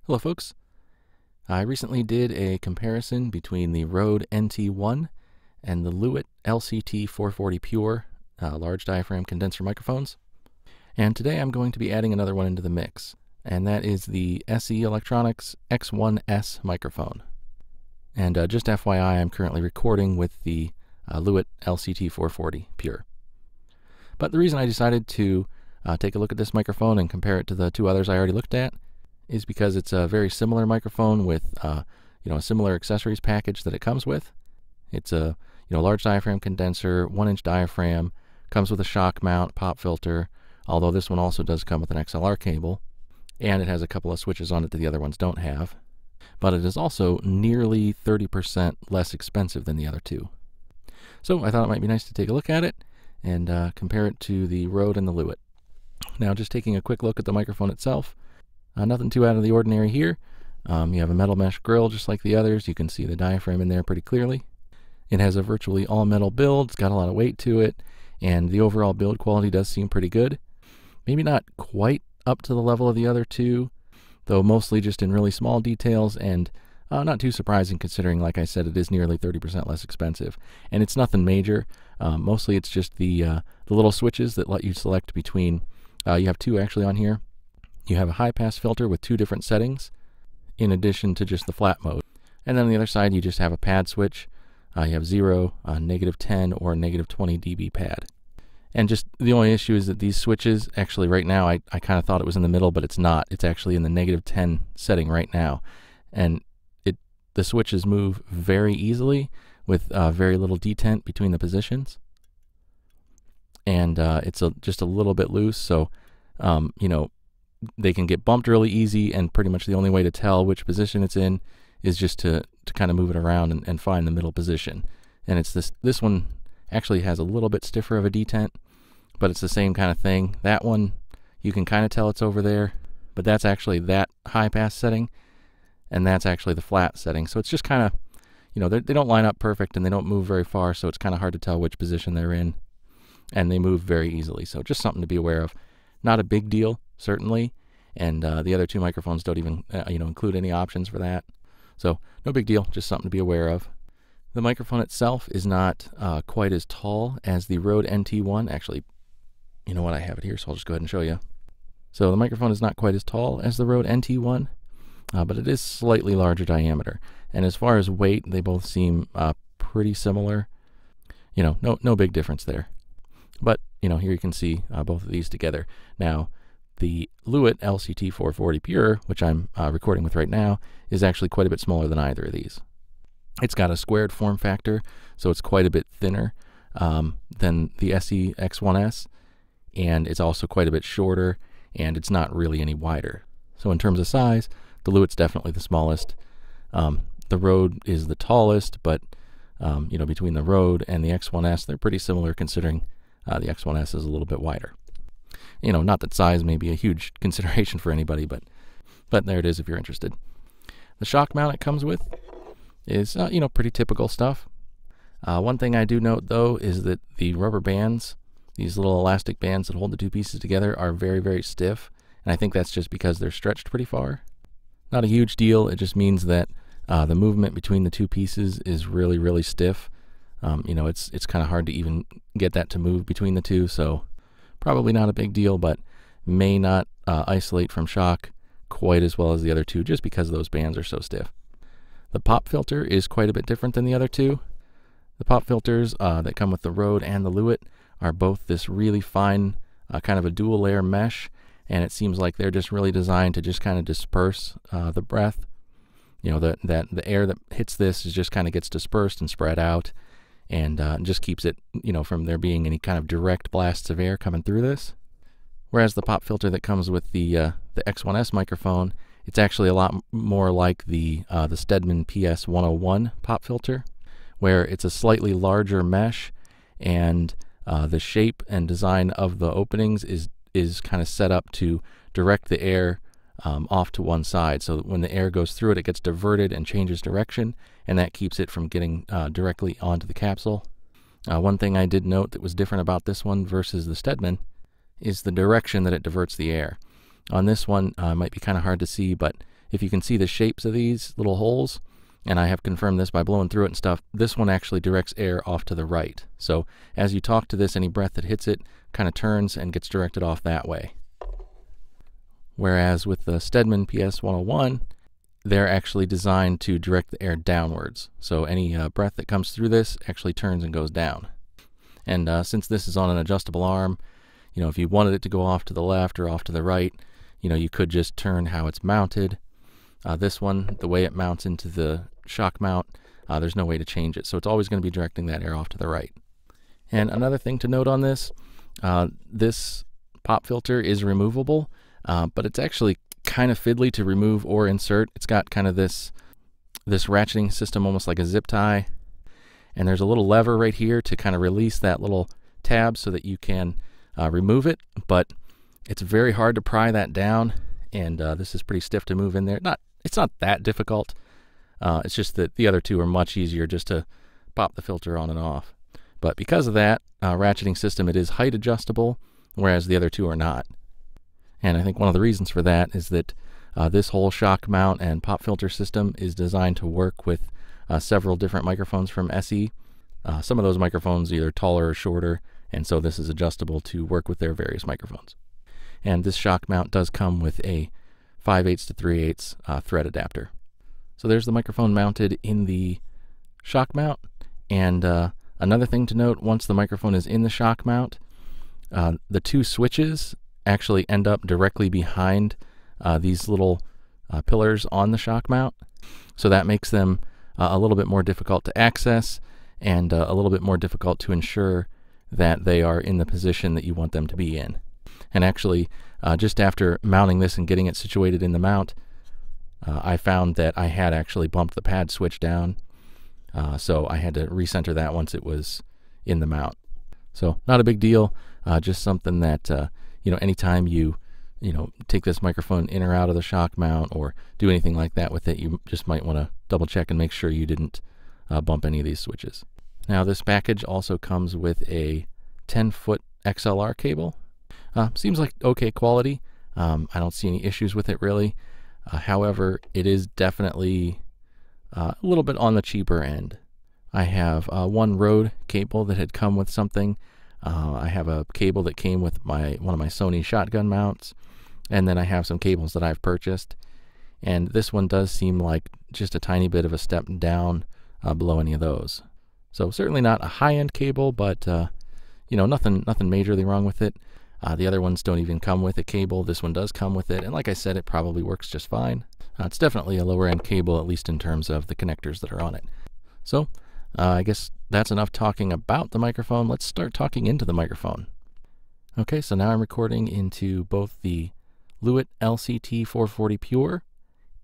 Hello folks, I recently did a comparison between the Rode NT1 and the Lewitt LCT 440 Pure large diaphragm condenser microphones, and today I'm going to be adding another one into the mix, and that is the SE Electronics X1S microphone. And just FYI, I'm currently recording with the Lewitt LCT 440 Pure. But the reason I decided to take a look at this microphone and compare it to the two others I already looked at is because it's a very similar microphone with a similar accessories package that it comes with. It's a large diaphragm condenser, 1-inch diaphragm, comes with a shock mount, pop filter, although this one also does come with an XLR cable, and it has a couple of switches on it that the other ones don't have. But it is also nearly 30% less expensive than the other two. So I thought it might be nice to take a look at it and compare it to the Rode and the Lewitt. Now, just taking a quick look at the microphone itself, nothing too out of the ordinary here. You have a metal mesh grill just like the others. You can see the diaphragm in there pretty clearly. It has a virtually all metal build. It's got a lot of weight to it, and the overall build quality does seem pretty good. Maybe not quite up to the level of the other two, though mostly just in really small details, and not too surprising considering, like I said, it is nearly 30% less expensive. And it's nothing major. Mostly it's just the little switches that let you select between, you have two actually on here. You have a high-pass filter with two different settings, in addition to just the flat mode. And then on the other side, you just have a pad switch. You have 0, -10, or -20 dB pad. And just the only issue is that these switches, actually right now, I kind of thought it was in the middle, but it's not. It's actually in the -10 setting right now. And the switches move very easily with very little detent between the positions. And it's just a little bit loose, so, they can get bumped really easy, and pretty much the only way to tell which position it's in is just to kind of move it around and find the middle position. And it's this one actually has a little bit stiffer of a detent, but it's the same kind of thing. That one, you can kind of tell it's over there, but that's actually that high pass setting, and that's actually the flat setting. So it's just kind of, they don't line up perfect and they don't move very far, so it's kind of hard to tell which position they're in, and they move very easily. So just something to be aware of. Not a big deal, certainly, and the other two microphones don't even include any options for that. So no big deal, just something to be aware of. The microphone itself is not quite as tall as the Rode NT1. Actually, you know what, I have it here, so I'll just go ahead and show you. So the microphone is not quite as tall as the Rode NT1, but it is slightly larger diameter. And as far as weight, they both seem pretty similar. No big difference there. But, here you can see both of these together. Now, the Lewitt LCT 440 Pure, which I'm recording with right now, is actually quite a bit smaller than either of these. It's got a squared form factor, so it's quite a bit thinner than the SE X1S, and it's also quite a bit shorter, and it's not really any wider. So in terms of size, the Lewitt's definitely the smallest. The Rode is the tallest, but between the Rode and the X1S, they're pretty similar considering the X1S is a little bit wider. Not that size may be a huge consideration for anybody, but there it is if you're interested. The shock mount it comes with is, pretty typical stuff. One thing I do note, though, is that the rubber bands, these little elastic bands that hold the two pieces together, are very, very stiff, and I think that's just because they're stretched pretty far. Not a huge deal. It just means that the movement between the two pieces is really, really stiff. It's kind of hard to even get that to move between the two, so probably not a big deal, but may not isolate from shock quite as well as the other two just because those bands are so stiff. The pop filter is quite a bit different than the other two. The pop filters that come with the Rode and the Lewitt are both this really fine kind of a dual layer mesh, and it seems like they're just really designed to just kind of disperse the breath. The air that hits this just kind of gets dispersed and spread out, and just keeps it, from there being any kind of direct blasts of air coming through this. Whereas the pop filter that comes with the X1S microphone, it's actually a lot more like the Stedman PS101 pop filter, where it's a slightly larger mesh, and the shape and design of the openings is kind of set up to direct the air off to one side, so that when the air goes through it, it gets diverted and changes direction, and that keeps it from getting directly onto the capsule. One thing I did note that was different about this one versus the Stedman is the direction that it diverts the air. On this one, it might be kind of hard to see, but if you can see the shapes of these little holes, and I have confirmed this by blowing through it and stuff, this one actually directs air off to the right. So as you talk to this, any breath that hits it kind of turns and gets directed off that way. Whereas with the Steadman PS101, they're actually designed to direct the air downwards. So any breath that comes through this actually turns and goes down. And since this is on an adjustable arm, you know, if you wanted it to go off to the left or off to the right, you know, you could just turn how it's mounted. This one, the way it mounts into the shock mount, there's no way to change it. So it's always going to be directing that air off to the right. And another thing to note on this, this pop filter is removable, but it's actually kind of fiddly to remove or insert. It's got kind of this ratcheting system, almost like a zip tie. And there's a little lever right here to kind of release that little tab so that you can remove it. But it's very hard to pry that down, and this is pretty stiff to move in there. It's not that difficult. It's just that the other two are much easier just to pop the filter on and off. But because of that ratcheting system, it is height adjustable, whereas the other two are not. And I think one of the reasons for that is that this whole shock mount and pop filter system is designed to work with several different microphones from SE. Some of those microphones either taller or shorter, and so this is adjustable to work with their various microphones. And this shock mount does come with a 5/8 to 3/8 thread adapter. So there's the microphone mounted in the shock mount. And another thing to note, once the microphone is in the shock mount, the two switches actually end up directly behind these little pillars on the shock mount. So that makes them a little bit more difficult to access and a little bit more difficult to ensure that they are in the position that you want them to be in. And actually, just after mounting this and getting it situated in the mount, I found that I had actually bumped the pad switch down, so I had to recenter that once it was in the mount. So not a big deal, just something that you know, anytime you take this microphone in or out of the shock mount or do anything like that with it, you just might want to double check and make sure you didn't bump any of these switches. Now this package also comes with a 10-foot XLR cable. Seems like okay quality. I don't see any issues with it really. However, it is definitely a little bit on the cheaper end. I have one Rode cable that had come with something. I have a cable that came with one of my Sony shotgun mounts, and then I have some cables that I've purchased. And this one does seem like just a tiny bit of a step down below any of those. So certainly not a high-end cable, but you know, nothing majorly wrong with it. The other ones don't even come with a cable. This one does come with it, and like I said, it probably works just fine. It's definitely a lower-end cable, at least in terms of the connectors that are on it. So I guess that's enough talking about the microphone. Let's start talking into the microphone. Okay, so now I'm recording into both the Lewitt LCT 440 Pure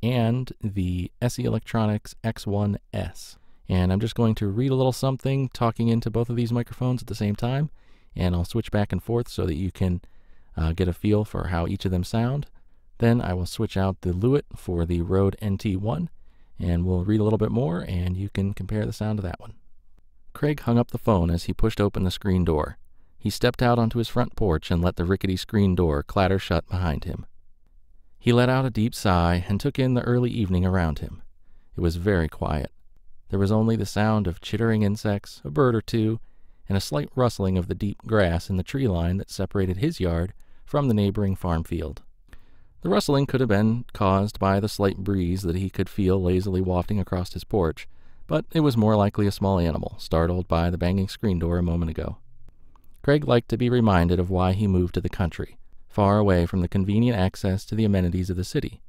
and the SE Electronics X1S. And I'm just going to read a little something talking into both of these microphones at the same time, and I'll switch back and forth so that you can get a feel for how each of them sound. Then I will switch out the Lewitt for the Rode NT1, and we'll read a little bit more, and you can compare the sound to that one. Craig hung up the phone as he pushed open the screen door. He stepped out onto his front porch and let the rickety screen door clatter shut behind him. He let out a deep sigh and took in the early evening around him. It was very quiet. There was only the sound of chittering insects, a bird or two, and a slight rustling of the deep grass in the tree line that separated his yard from the neighboring farm field. The rustling could have been caused by the slight breeze that he could feel lazily wafting across his porch, but it was more likely a small animal, startled by the banging screen door a moment ago. Craig liked to be reminded of why he moved to the country, far away from the convenient access to the amenities of the city.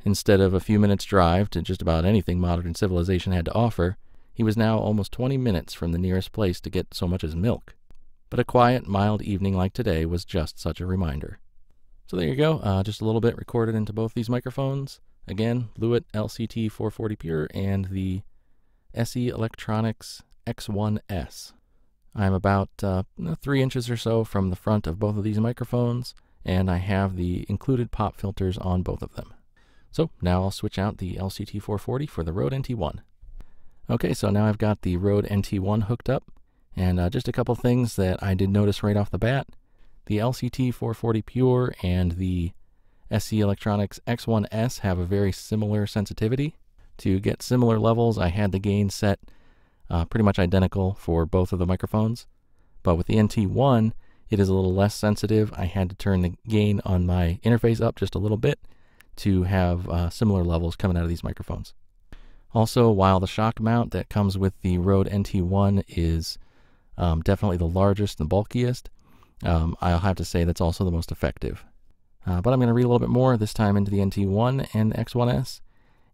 Instead of a few minutes' drive to just about anything modern civilization had to offer, he was now almost 20 minutes from the nearest place to get so much as milk. But a quiet, mild evening like today was just such a reminder. So there you go, just a little bit recorded into both these microphones. Again, Lewitt LCT 440 Pure and the SE Electronics X1S. I'm about 3 inches or so from the front of both of these microphones, and I have the included pop filters on both of them. So now I'll switch out the LCT 440 for the Rode NT1. Okay, so now I've got the Rode NT1 hooked up, and just a couple things that I did notice right off the bat. The LCT 440 Pure and the SC Electronics X1S have a very similar sensitivity. To get similar levels, I had the gain set pretty much identical for both of the microphones. But with the NT1, it is a little less sensitive. I had to turn the gain on my interface up just a little bit to have similar levels coming out of these microphones. Also, while the shock mount that comes with the Rode NT1 is definitely the largest and bulkiest, I'll have to say that's also the most effective. But I'm going to read a little bit more, this time into the NT1 and the X1S,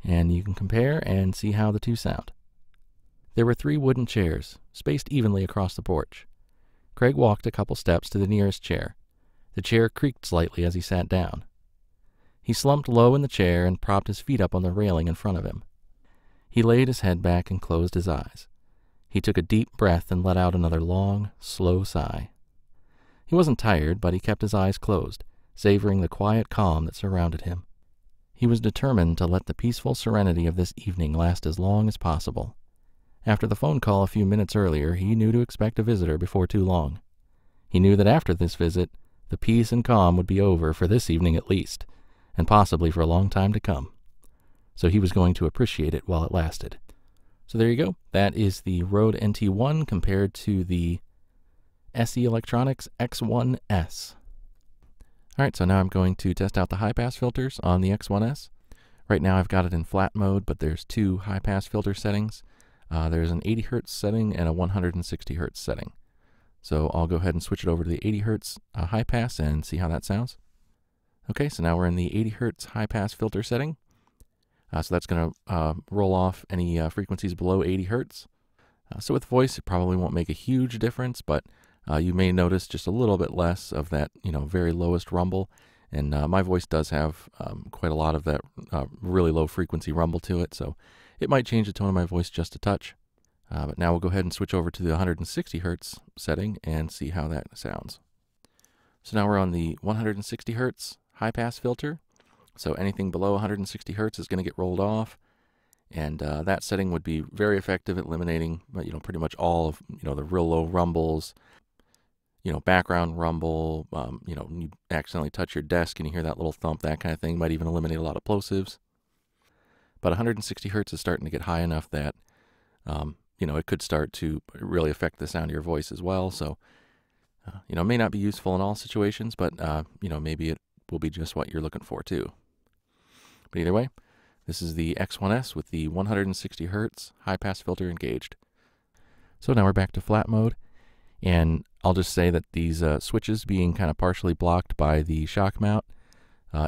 and you can compare and see how the two sound. There were 3 wooden chairs, spaced evenly across the porch. Craig walked a couple steps to the nearest chair. The chair creaked slightly as he sat down. He slumped low in the chair and propped his feet up on the railing in front of him. He laid his head back and closed his eyes. He took a deep breath and let out another long, slow sigh. He wasn't tired, but he kept his eyes closed, savoring the quiet calm that surrounded him. He was determined to let the peaceful serenity of this evening last as long as possible. After the phone call a few minutes earlier, he knew to expect a visitor before too long. He knew that after this visit, the peace and calm would be over for this evening at least, and possibly for a long time to come. So he was going to appreciate it while it lasted. So there you go. That is the Rode NT1 compared to the SC Electronics X1S. Alright, so now I'm going to test out the high-pass filters on the X1S. Right now I've got it in flat mode, but there's 2 high-pass filter settings. There's an 80 Hz setting and a 160 Hz setting. So I'll go ahead and switch it over to the 80 Hz high-pass and see how that sounds. Okay, so now we're in the 80 Hz high-pass filter setting. So that's going to roll off any frequencies below 80 Hz. So with voice, it probably won't make a huge difference, but you may notice just a little bit less of that, very lowest rumble. And my voice does have quite a lot of that really low frequency rumble to it, so it might change the tone of my voice just a touch. But now we'll go ahead and switch over to the 160 Hz setting and see how that sounds. So now we're on the 160 Hz high-pass filter. So anything below 160 Hz is going to get rolled off, and that setting would be very effective at eliminating, pretty much all of, the real low rumbles, background rumble, you accidentally touch your desk and you hear that little thump, that kind of thing. Might even eliminate a lot of plosives. But 160 Hz is starting to get high enough that, it could start to really affect the sound of your voice as well. So, it may not be useful in all situations, but, maybe it will be just what you're looking for too. But either way, this is the X1S with the 160 Hz high-pass filter engaged. So now we're back to flat mode, and I'll just say that these switches being kind of partially blocked by the shock mount,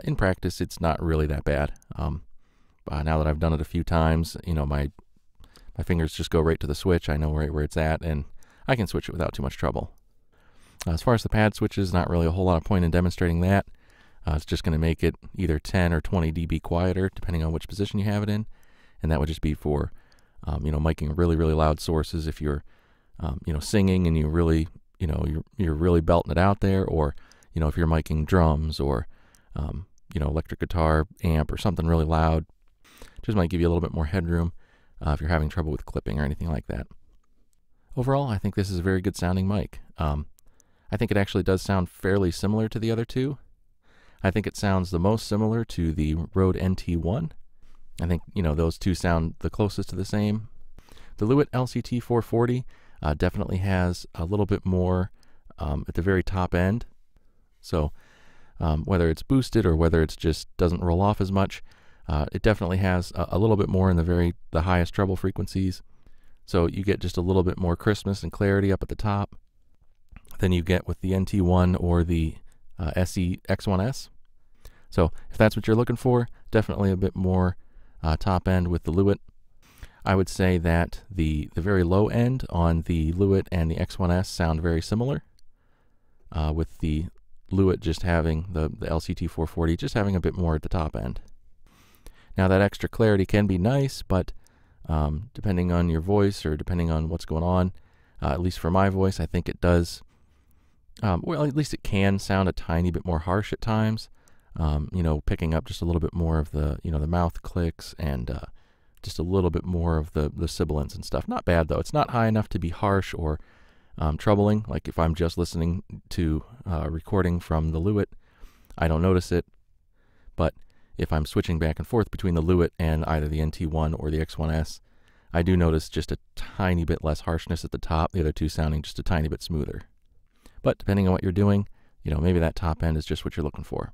in practice it's not really that bad. Now that I've done it a few times, my fingers just go right to the switch. I know right where it's at, and I can switch it without too much trouble. As far as the pad switches, not really a whole lot of point in demonstrating that. It's just going to make it either 10 or 20 dB quieter, depending on which position you have it in. And that would just be for, miking really, really loud sources if you're, singing and you really, you're really belting it out there, or, if you're miking drums or, electric guitar amp or something really loud. Just might give you a little bit more headroom if you're having trouble with clipping or anything like that. Overall, I think this is a very good sounding mic. I think it actually does sound fairly similar to the other two. I think it sounds the most similar to the Rode NT1. I think, those two sound the closest to the same. The Lewitt LCT 440 definitely has a little bit more at the very top end. So whether it's boosted or whether it's just doesn't roll off as much, it definitely has a little bit more in the highest treble frequencies. So you get just a little bit more crispness and clarity up at the top than you get with the NT1 or the SE X1S. So if that's what you're looking for, definitely a bit more top end with the Lewitt. I would say that the very low end on the Lewitt and the X1S sound very similar, with the Lewitt just having the LCT 440 just having a bit more at the top end. Now that extra clarity can be nice, but depending on your voice or depending on what's going on, at least for my voice, I think it does, well, at least it can sound a tiny bit more harsh at times. Picking up just a little bit more of the, the mouth clicks and just a little bit more of the sibilants and stuff. Not bad, though. It's not high enough to be harsh or troubling. Like if I'm just listening to recording from the Lewitt, I don't notice it. But if I'm switching back and forth between the Lewitt and either the NT1 or the X1S, I do notice just a tiny bit less harshness at the top, the other two sounding just a tiny bit smoother. But depending on what you're doing, maybe that top end is just what you're looking for.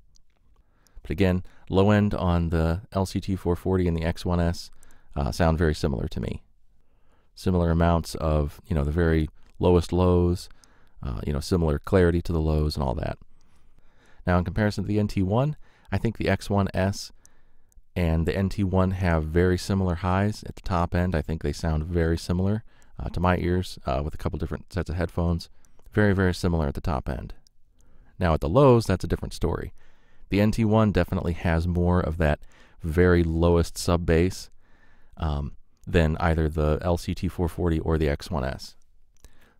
But again, low end on the LCT 440 and the X1S sound very similar to me. Similar amounts of, the very lowest lows, similar clarity to the lows and all that. Now in comparison to the NT1, I think the X1S and the NT1 have very similar highs at the top end. I think they sound very similar to my ears with a couple different sets of headphones. Very, very similar at the top end. Now at the lows, that's a different story. The NT1 definitely has more of that very lowest sub bass than either the LCT 440 or the X1S.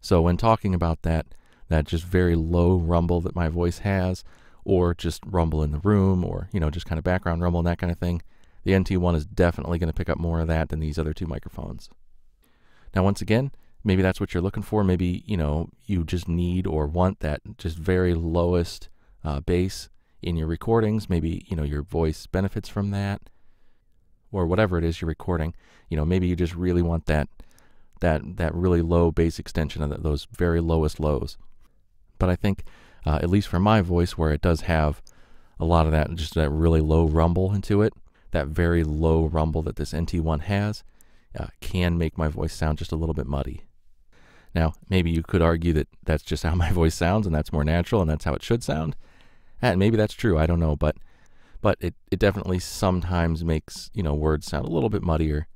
So when talking about that just very low rumble that my voice has, or just rumble in the room, or just kind of background rumble and that kind of thing, the NT1 is definitely going to pick up more of that than these other two microphones. Now once again, maybe that's what you're looking for. Maybe you just need or want that just very lowest bass in your recordings. Maybe your voice benefits from that, or whatever it is you're recording. Maybe you just really want that really low bass extension of those very lowest lows. But I think at least for my voice, where it does have a lot of that, just that really low rumble into it, that very low rumble that this NT1 has, can make my voice sound just a little bit muddy. Now, maybe you could argue that that's just how my voice sounds, and that's more natural, and that's how it should sound. And maybe that's true, I don't know, but it definitely sometimes makes, words sound a little bit muddier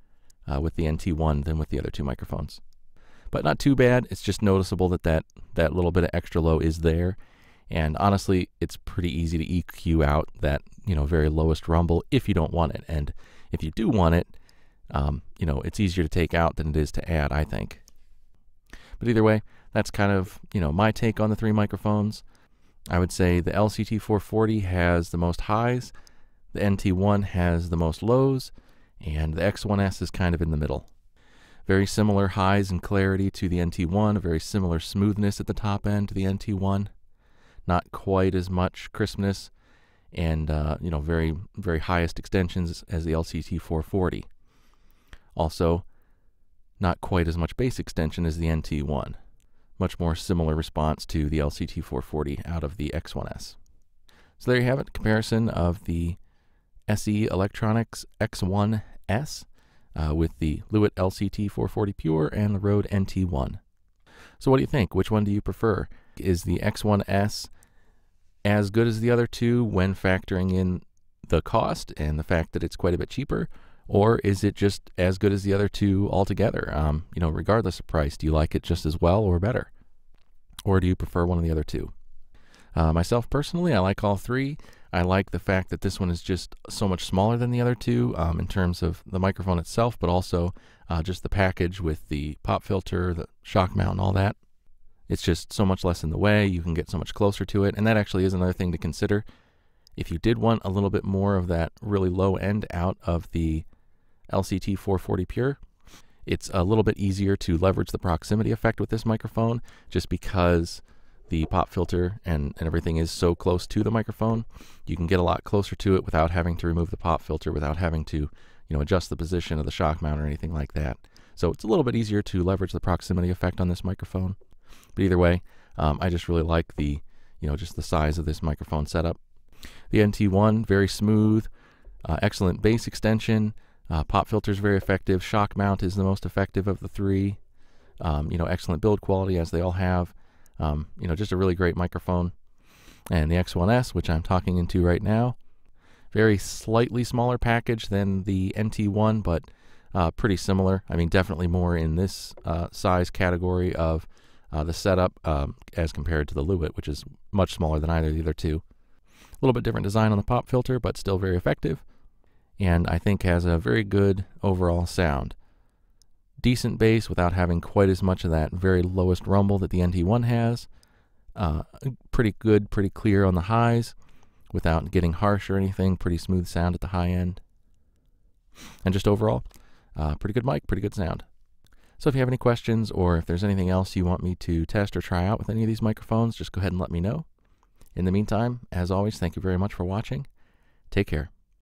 with the NT1 than with the other two microphones. But not too bad. It's just noticeable that little bit of extra low is there. And honestly, it's pretty easy to EQ out that, very lowest rumble if you don't want it. And if you do want it, it's easier to take out than it is to add, I think. But either way, that's kind of, my take on the three microphones. I would say the LCT 440 has the most highs, the NT1 has the most lows, and the X1S is kind of in the middle. Very similar highs and clarity to the NT1, a very similar smoothness at the top end to the NT1. Not quite as much crispness, and very, very highest extensions as the LCT 440. Also, not quite as much bass extension as the NT1. Much more similar response to the LCT 440 out of the X1S. So there you have it, comparison of the SE Electronics X1S with the Lewitt LCT 440 Pure and the Rode NT1. So what do you think? Which one do you prefer? Is the X1S as good as the other two when factoring in the cost and the fact that it's quite a bit cheaper? Or is it just as good as the other two altogether? Regardless of price, do you like it just as well or better? Or do you prefer one of the other two? Myself personally, I like all three. I like the fact that this one is just so much smaller than the other two in terms of the microphone itself, but also just the package with the pop filter, the shock mount, and all that. It's just so much less in the way. You can get so much closer to it, and that actually is another thing to consider. If you did want a little bit more of that really low end out of the LCT 440 Pure, it's a little bit easier to leverage the proximity effect with this microphone just because the pop filter and everything is so close to the microphone. You can get a lot closer to it without having to remove the pop filter, without having to adjust the position of the shock mount or anything like that. So it's a little bit easier to leverage the proximity effect on this microphone. But either way, I just really like the just the size of this microphone setup. The NT1, very smooth, excellent bass extension. Pop filter is very effective. Shock mount is the most effective of the three. Excellent build quality, as they all have. Just a really great microphone. And the X1S, which I'm talking into right now, very slightly smaller package than the NT1, but pretty similar. I mean, definitely more in this size category of the setup as compared to the Lewitt, which is much smaller than either of the other two. A little bit different design on the pop filter, but still very effective. And I think has a very good overall sound. Decent bass without having quite as much of that very lowest rumble that the NT1 has. Pretty good, pretty clear on the highs without getting harsh or anything. Pretty smooth sound at the high end. And just overall, pretty good mic, pretty good sound. So if you have any questions or if there's anything else you want me to test or try out with any of these microphones, just go ahead and let me know. In the meantime, as always, thank you very much for watching, Take care.